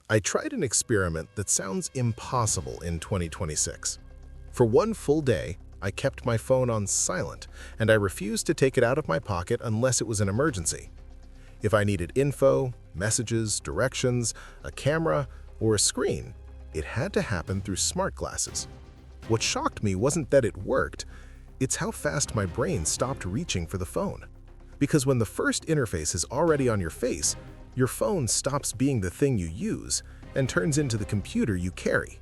I tried an experiment that sounds impossible in 2026. For one full day, I kept my phone on silent, and I refused to take it out of my pocket unless it was an emergency. If I needed info, messages, directions, a camera, or a screen, it had to happen through smart glasses. What shocked me wasn't that it worked, it's how fast my brain stopped reaching for the phone. Because when the first interface is already on your face, your phone stops being the thing you use and turns into the computer you carry.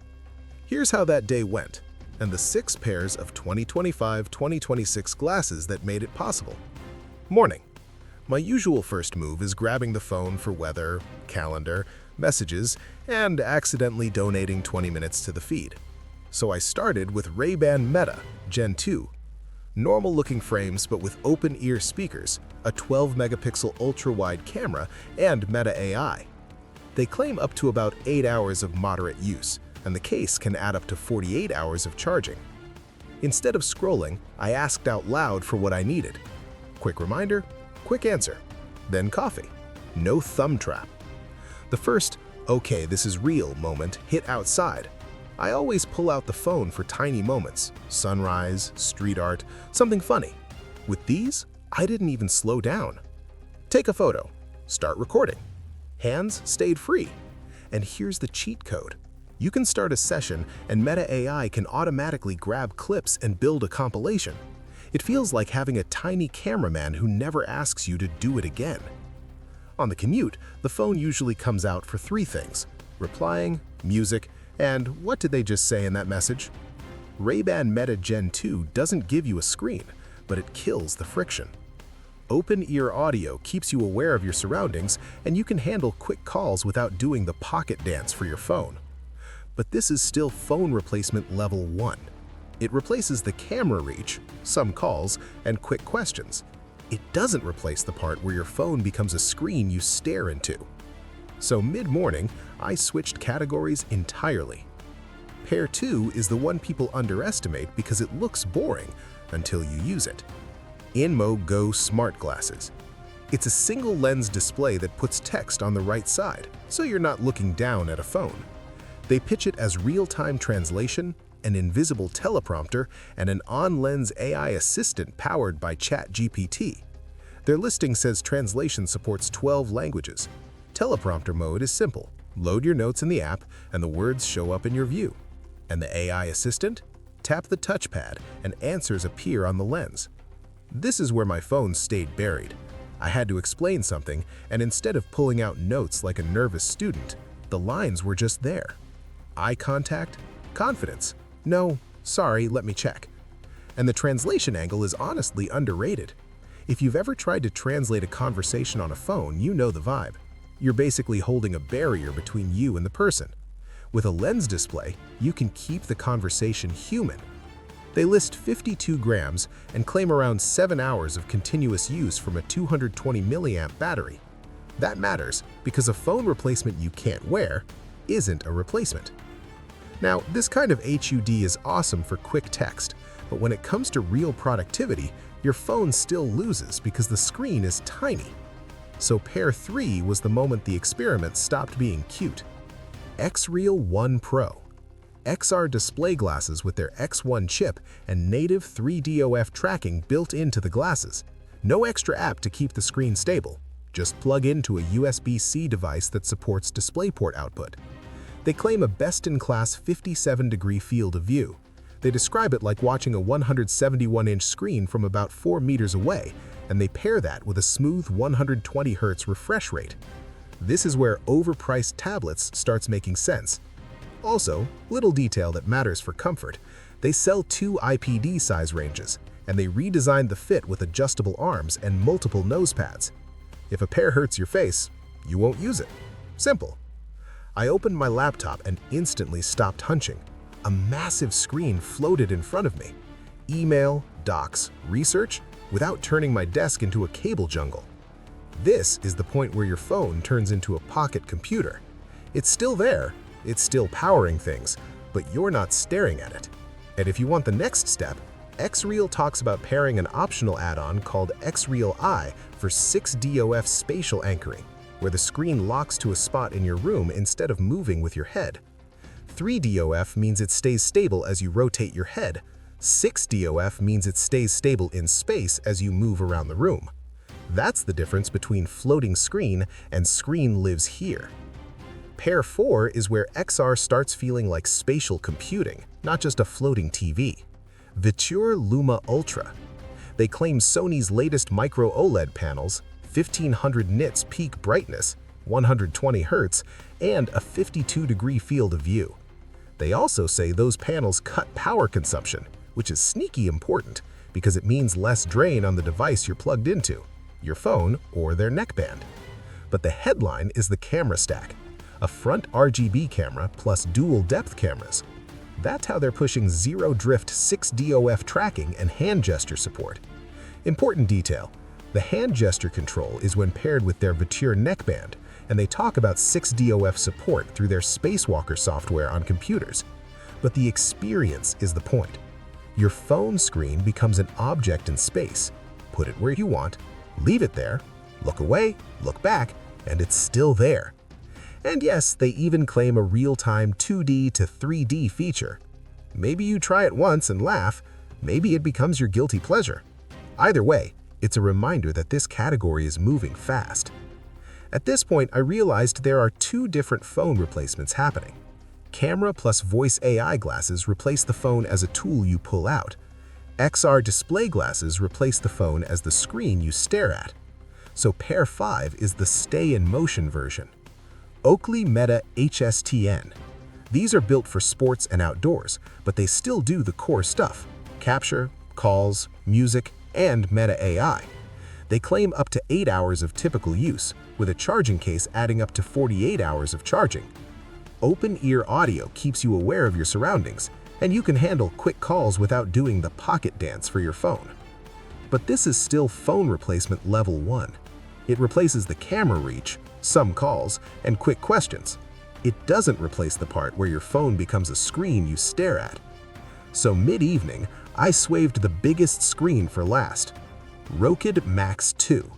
Here's how that day went, and the 6 pairs of 2025-2026 glasses that made it possible. Morning. My usual first move is grabbing the phone for weather, calendar, messages, and accidentally donating 20 minutes to the feed. So I started with Ray-Ban Meta Gen 2. Normal-looking frames but with open-ear speakers, a 12-megapixel ultra-wide camera, and Meta AI. They claim up to about 8 hours of moderate use, and the case can add up to 48 hours of charging. Instead of scrolling, I asked out loud for what I needed. Quick reminder, quick answer, then coffee. No thumb trap. The first, "Okay, this is real" moment hit outside. I always pull out the phone for tiny moments, sunrise, street art, something funny. With these, I didn't even slow down. Take a photo, start recording. Hands stayed free. And here's the cheat code. You can start a session and Meta AI can automatically grab clips and build a compilation. It feels like having a tiny cameraman who never asks you to do it again. On the commute, the phone usually comes out for 3 things: replying, music, and what did they just say in that message? Ray-Ban Meta Gen 2 doesn't give you a screen, but it kills the friction. Open-ear audio keeps you aware of your surroundings, and you can handle quick calls without doing the pocket dance for your phone. But this is still phone replacement level 1. It replaces the camera reach, some calls, and quick questions. It doesn't replace the part where your phone becomes a screen you stare into. So mid-morning, I switched categories entirely. Pair 2 is the one people underestimate because it looks boring until you use it. INMO Go Smart Glasses. It's a single lens display that puts text on the right side, so you're not looking down at a phone. They pitch it as real-time translation, an invisible teleprompter, and an on-lens AI assistant powered by ChatGPT. Their listing says translation supports 12 languages. Teleprompter mode is simple. Load your notes in the app, and the words show up in your view. And the AI assistant? Tap the touchpad, and answers appear on the lens. This is where my phone stayed buried. I had to explain something, and instead of pulling out notes like a nervous student, the lines were just there. Eye contact, confidence. No, sorry, let me check. And the translation angle is honestly underrated. If you've ever tried to translate a conversation on a phone, you know the vibe. You're basically holding a barrier between you and the person. With a lens display, you can keep the conversation human. They list 52 grams and claim around 7 hours of continuous use from a 220 milliamp battery. That matters because a phone replacement you can't wear isn't a replacement. Now, this kind of HUD is awesome for quick text, but when it comes to real productivity, your phone still loses because the screen is tiny. So pair 3 was the moment the experiment stopped being cute. XREAL 1 Pro. XR display glasses with their X1 chip and native 3DOF tracking built into the glasses. No extra app to keep the screen stable. Just plug into a USB-C device that supports DisplayPort output. They claim a best-in-class 57-degree field of view. They describe it like watching a 171-inch screen from about 4 meters away, and they pair that with a smooth 120 Hz refresh rate. This is where overpriced tablets starts making sense. Also, little detail that matters for comfort, they sell 2 IPD size ranges, and they redesigned the fit with adjustable arms and multiple nose pads. If a pair hurts your face, you won't use it. Simple. I opened my laptop and instantly stopped hunching. A massive screen floated in front of me. Email, docs, research, without turning my desk into a cable jungle. This is the point where your phone turns into a pocket computer. It's still there, it's still powering things, but you're not staring at it. And if you want the next step, XREAL talks about pairing an optional add-on called XREAL Eye for 6DOF spatial anchoring. where the screen locks to a spot in your room instead of moving with your head. 3DOF means it stays stable as you rotate your head. 6DOF means it stays stable in space as you move around the room. That's the difference between floating screen and screen lives here. Pair 4 is where XR starts feeling like spatial computing, not just a floating TV. Viture Luma Ultra. They claim Sony's latest micro OLED panels, 1500 nits peak brightness, 120 Hz, and a 52-degree field of view. They also say those panels cut power consumption, which is sneaky important because it means less drain on the device you're plugged into, your phone or their neckband. But the headline is the camera stack, a front RGB camera plus dual depth cameras. That's how they're pushing zero-drift 6DOF tracking and hand gesture support. Important detail, the hand gesture control is when paired with their Viture neckband, and they talk about 6DOF support through their Spacewalker software on computers. But the experience is the point. Your phone screen becomes an object in space. Put it where you want, leave it there, look away, look back, and it's still there. And yes, they even claim a real-time 2D to 3D feature. Maybe you try it once and laugh, maybe it becomes your guilty pleasure. Either way, it's a reminder that this category is moving fast. At this point, I realized there are two different phone replacements happening. Camera plus voice AI glasses replace the phone as a tool you pull out. XR display glasses replace the phone as the screen you stare at. So pair 5 is the stay-in-motion version. Oakley Meta HSTN. These are built for sports and outdoors, but they still do the core stuff: capture, calls, music, and Meta AI. They claim up to 8 hours of typical use, with a charging case adding up to 48 hours of charging. Open-ear audio keeps you aware of your surroundings, and you can handle quick calls without doing the pocket dance for your phone. But this is still phone replacement level 1. It replaces the camera reach, some calls, and quick questions. It doesn't replace the part where your phone becomes a screen you stare at. So mid-evening, I swaved the biggest screen for last. Rokid Max 2.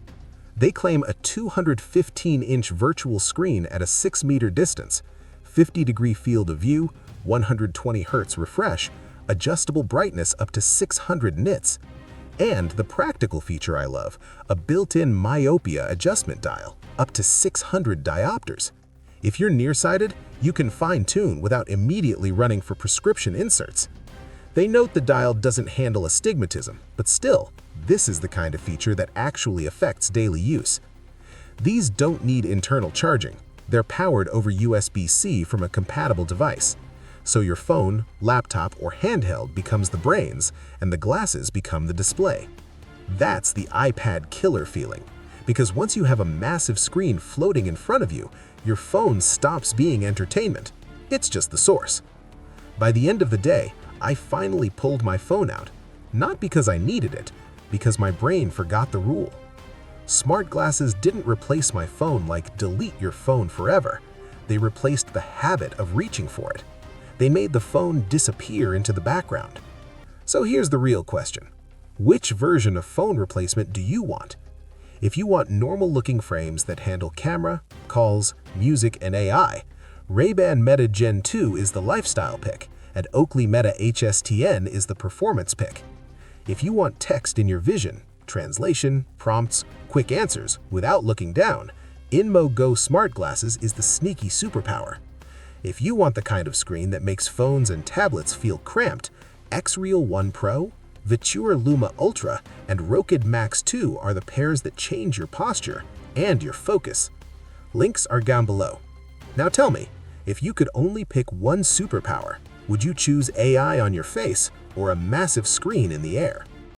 They claim a 215-inch virtual screen at a 6-meter distance, 50-degree field of view, 120 Hz refresh, adjustable brightness up to 600 nits, and the practical feature I love, a built-in myopia adjustment dial, up to 600 diopters. If you're nearsighted, you can fine-tune without immediately running for prescription inserts. They note the dial doesn't handle astigmatism, but still, this is the kind of feature that actually affects daily use. These don't need internal charging. They're powered over USB-C from a compatible device. So your phone, laptop, or handheld becomes the brains, and the glasses become the display. That's the iPad killer feeling, because once you have a massive screen floating in front of you, your phone stops being entertainment. It's just the source. By the end of the day, I finally pulled my phone out, not because I needed it, because my brain forgot the rule. Smart glasses didn't replace my phone like delete your phone forever. They replaced the habit of reaching for it. They made the phone disappear into the background. So here's the real question. Which version of phone replacement do you want? If you want normal-looking frames that handle camera, calls, music, and AI, Ray-Ban Meta Gen 2 is the lifestyle pick, and Oakley Meta HSTN is the performance pick. If you want text in your vision, translation, prompts, quick answers without looking down, INMO Go Smart Glasses is the sneaky superpower. If you want the kind of screen that makes phones and tablets feel cramped, XREAL 1 Pro, Viture Luma Ultra, and Rokid Max 2 are the pairs that change your posture and your focus. Links are down below. Now tell me, if you could only pick one superpower, would you choose AI on your face or a massive screen in the air?